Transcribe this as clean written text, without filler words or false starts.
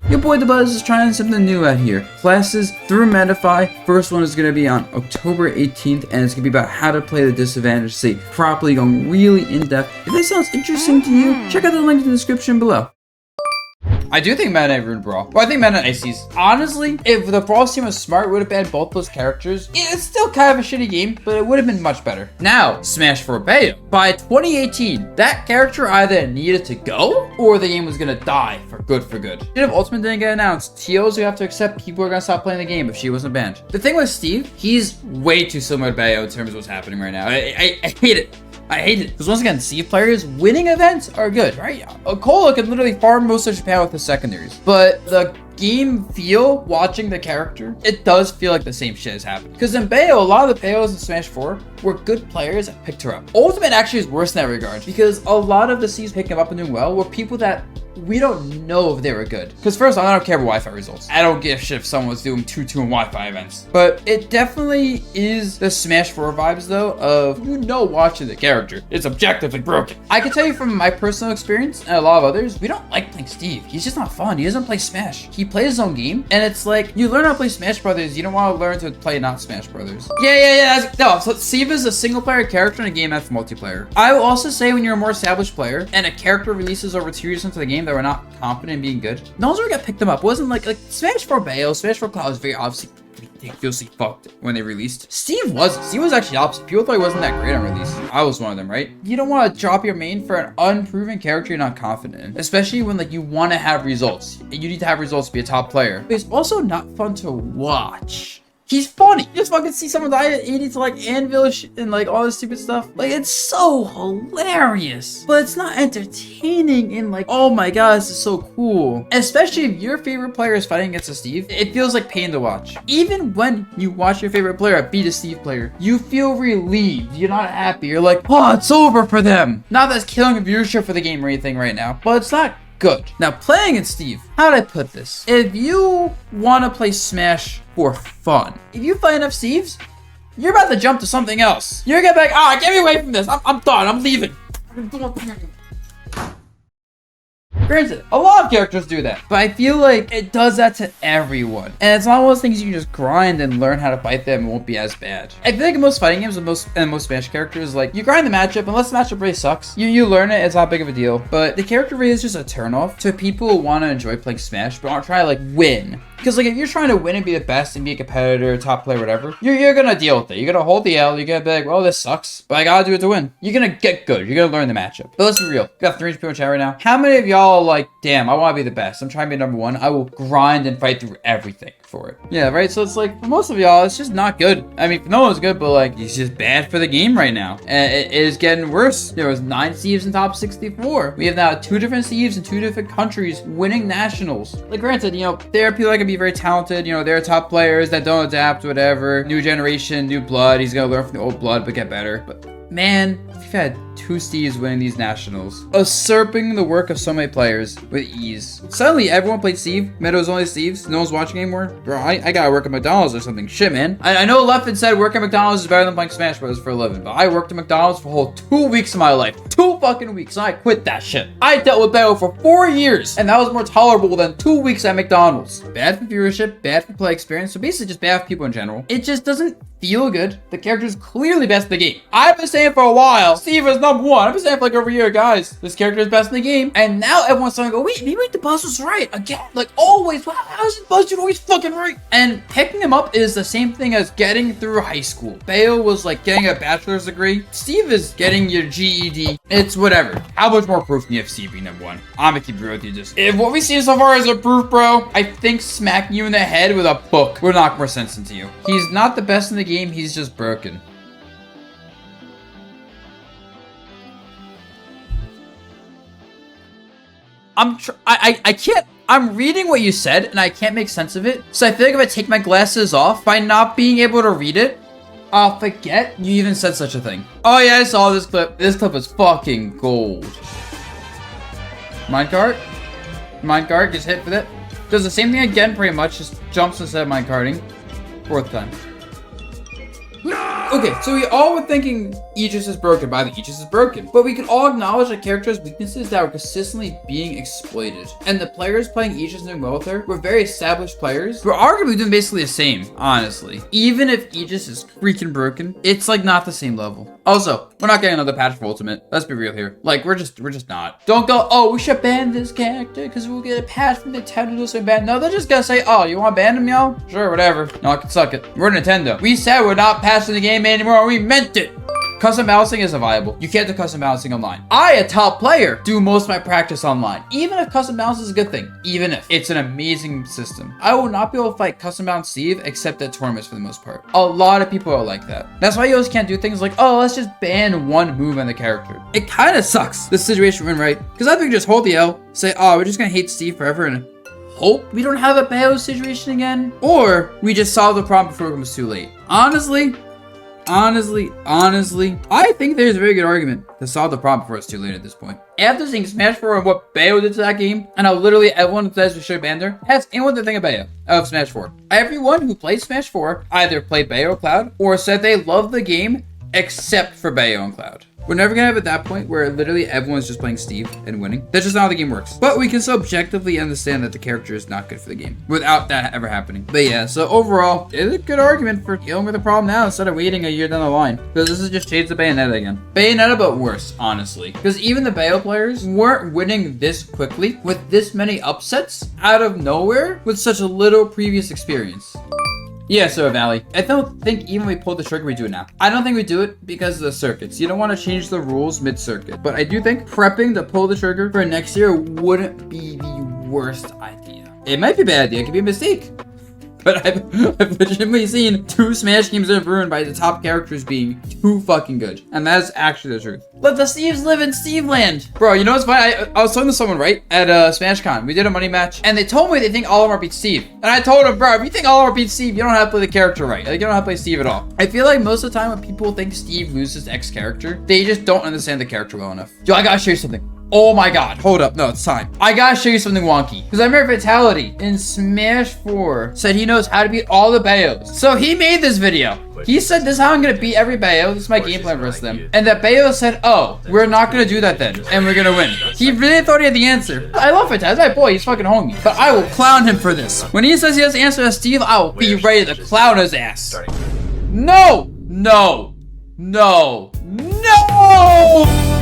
Your boy Dabuz is trying something new out here. Classes through Medify. First one is going to be on October 18th, and it's going to be about how to play the disadvantage state properly, going really in depth. If that sounds interesting to you, check out the link in the description below. I do think Meta Knight ruined Brawl. Well, I think Meta Knight Ices. Honestly, if the Brawl team was smart, it would have banned both those characters. It's still kind of a shitty game, but it would have been much better. Now, Smash 4 Bayo. By 2018, that character either needed to go, or the game was gonna die for good. If Ultimate didn't get announced, TOs would have to accept people are gonna stop playing the game if she wasn't banned. The thing with Steve, he's way too similar to Bayo in terms of what's happening right now. I hate it. I hate it. Because once again, Steve players winning events are good, right? Cola can literally farm most of Japan with his secondaries. But the game feel, watching the character, it does feel like the same shit is happening. Because in Bayo, a lot of the Bayos in Smash 4 were good players that picked her up. Ultimate actually is worse in that regard. Because a lot of the Steves picking him up and doing well were people that we don't know if they were good. Because first, I don't care about Wi-Fi results. I don't give a shit if someone was doing 2-2 in Wi-Fi events. But it definitely is the Smash 4 vibes, though, of, watching the character. It's objectively broken. I can tell you from my personal experience, and a lot of others, we don't like playing Steve. He's just not fun. He doesn't play Smash. He plays his own game, and it's like, you learn how to play Smash Brothers, you don't want to learn to play not Smash Brothers. Yeah. No, so Steve is a single-player character in a game that's multiplayer. I will also say when you're a more established player, and a character releases over 2 years into the game that we're not confident in being good, no one's ever got picked them up. It wasn't like Smash 4 Bayo, Smash 4 Cloud was very obviously ridiculously fucked when they released. Steve was actually opposite. People thought he wasn't that great on release. I was one of them, right? You don't want to drop your main for an unproven character you're not confident in, especially when you want to have results. You need to have results to be a top player. But it's also not fun to watch. He's funny. You just fucking see someone die at 80 to anvil and all this stupid stuff. It's so hilarious. But it's not entertaining and oh my god, this is so cool. Especially if your favorite player is fighting against a Steve, it feels like pain to watch. Even when you watch your favorite player beat a Steve player, you feel relieved. You're not happy. You're like, oh, it's over for them. Not that's killing viewership for the game or anything right now, but it's not good. Now, playing in Steve, how would I put this? If you want to play Smash for fun, if you fight enough Steves, you're about to jump to something else. You're gonna be like, get me away from this. I'm done. I'm leaving. Granted, a lot of characters do that, but I feel like it does that to everyone. And it's not one of those things you can just grind and learn how to fight them and won't be as bad. I feel like in most fighting games and most Smash characters, you grind the matchup, unless the matchup really sucks. You learn it, it's not big of a deal. But the character really is just a turnoff to people who want to enjoy playing Smash, but aren't trying to win. Because if you're trying to win and be the best and be a competitor, top player, whatever, you're gonna deal with it. You're gonna hold the L, you're gonna be like, well, this sucks, but I gotta do it to win. You're gonna get good, you're gonna learn the matchup. But let's be real, we got 300 people in chat right now. How many of y'all damn, I wanna be the best, I'm trying to be number one, I will grind and fight through everything for it. Yeah, right? So it's for most of y'all, it's just not good. I mean, no one's good, but it's just bad for the game right now. And it is getting worse. There was 9 Steves in top 64. We have now 2 different Steves in 2 different countries winning nationals. Granted, there are people that can be very talented, there are top players that don't adapt, whatever. New generation, new blood. He's gonna learn from the old blood, but get better. But man, we've had 2 Steves winning these nationals, usurping the work of so many players with ease. Suddenly, everyone played Steve. Meadows only Steves. No one's watching anymore. Bro, I gotta work at McDonald's or something. Shit, man. I know Leffen said working at McDonald's is better than playing Smash Bros. For a living, but I worked at McDonald's for a whole 2 weeks of my life. 2 fucking weeks, and I quit that shit. I dealt with Bayo for 4 years, and that was more tolerable than 2 weeks at McDonald's. Bad for viewership, bad for play experience, so basically just bad for people in general. It just doesn't feel good. The character's clearly best in the game. I've been saying for a while, Steve is number 1. I've been saying for over a year, guys, this character is best in the game. And now everyone's starting to go, wait, maybe the Dabuz was right again. Always, how is the Dabuz always fucking right? And picking him up is the same thing as getting through high school. Bayo was getting a bachelor's degree. Steve is getting your GED. It's whatever. How much more proof do you have Steve being number 1? I'm gonna keep real with you. If what we've seen so far is a proof, bro, I think smacking you in the head with a book would knock more sense into you. He's not the best in the game. He's just broken. I can't, I'm reading what you said and I can't make sense of it. So I feel like if I take my glasses off, by not being able to read it, I'll forget you even said such a thing. Oh yeah, I saw this clip. This clip is fucking gold. Minecart? Minecart gets hit for that. Does the same thing again pretty much, just jumps instead of minecarting. 4th time. No! Okay, so we all were thinking Aegis is broken, but I think Aegis is broken. But we could all acknowledge the character's weaknesses that were consistently being exploited. And the players playing Aegis and doing well with her were very established players. We're arguably doing basically the same, honestly. Even if Aegis is freaking broken, it's like not the same level. Also, we're not getting another patch for Ultimate. Let's be real here. Like, we're just not. Don't go, oh, we should ban this character because we'll get a patch from Nintendo to ban. No, they're just gonna say, oh, you want to ban him, yo? Sure, whatever. No, I can suck it. We're Nintendo. We said we're not patching the game anymore. We meant it. Custom balancing isn't viable. You can't do custom balancing online. I, a top player, do most of my practice online. Even if custom balance is a good thing. Even if. It's an amazing system. I will not be able to fight custom balance Steve except at tournaments for the most part. A lot of people are like that. That's why you always can't do things like, oh, let's just ban one move on the character. It kind of sucks, the situation we're in, right? Because I think just hold the L, say, oh, we're just going to hate Steve forever and hope we don't have a Bayo situation again. Or we just solve the problem before it becomes too late. Honestly, I think there's a very good argument to solve the problem before it's too late at this point. After seeing Smash 4 and what Bayo did to that game, and how literally everyone who says we should ban her, has anyone to think of Bayo, of Smash 4. Everyone who played Smash 4 either played Bayo or Cloud, or said they loved the game except for Bayo and Cloud. We're never gonna have at that point where literally everyone's just playing Steve and winning. That's just not how the game works. But we can still objectively understand that the character is not good for the game without that ever happening. But yeah, so overall, it's a good argument for dealing with the problem now instead of waiting a year down the line. Because this is just shades of Bayonetta again. Bayonetta, but worse, honestly. Because even the Bayo players weren't winning this quickly with this many upsets out of nowhere with such a little previous experience. Yeah, so Valley, I don't think even we pulled the trigger, we do it now. I don't think we do it because of the circuits. You don't want to change the rules mid-circuit. But I do think prepping to pull the trigger for next year wouldn't be the worst idea. It might be a bad idea. It could be a mistake. But I've legitimately seen 2 Smash games that have ruined by the top characters being too fucking good. And that's actually the truth. Let the Steves live in Steve land. Bro, you know what's funny? I was talking to someone, right? At SmashCon. We did a money match. And they told me they think Olimar beats Steve. And I told them, bro, if you think Olimar beats Steve, you don't have to play the character right. Like, you don't have to play Steve at all. I feel like most of the time when people think Steve loses X character, they just don't understand the character well enough. Yo, I gotta show you something. Oh my god, hold up, no, it's time. I gotta show you something wonky. Because I remember Vitality in Smash 4 said he knows how to beat all the Bayos. So he made this video. He said this is how I'm gonna beat every Bayo. This is my game plan versus them. And that Bayo said, oh, we're not gonna do that then. And we're gonna win. He really thought he had the answer. I love Vitality, that's my boy, he's fucking homie. But I will clown him for this. When he says he has the answer to Steve, I will be ready to clown his ass. No! No! No! No!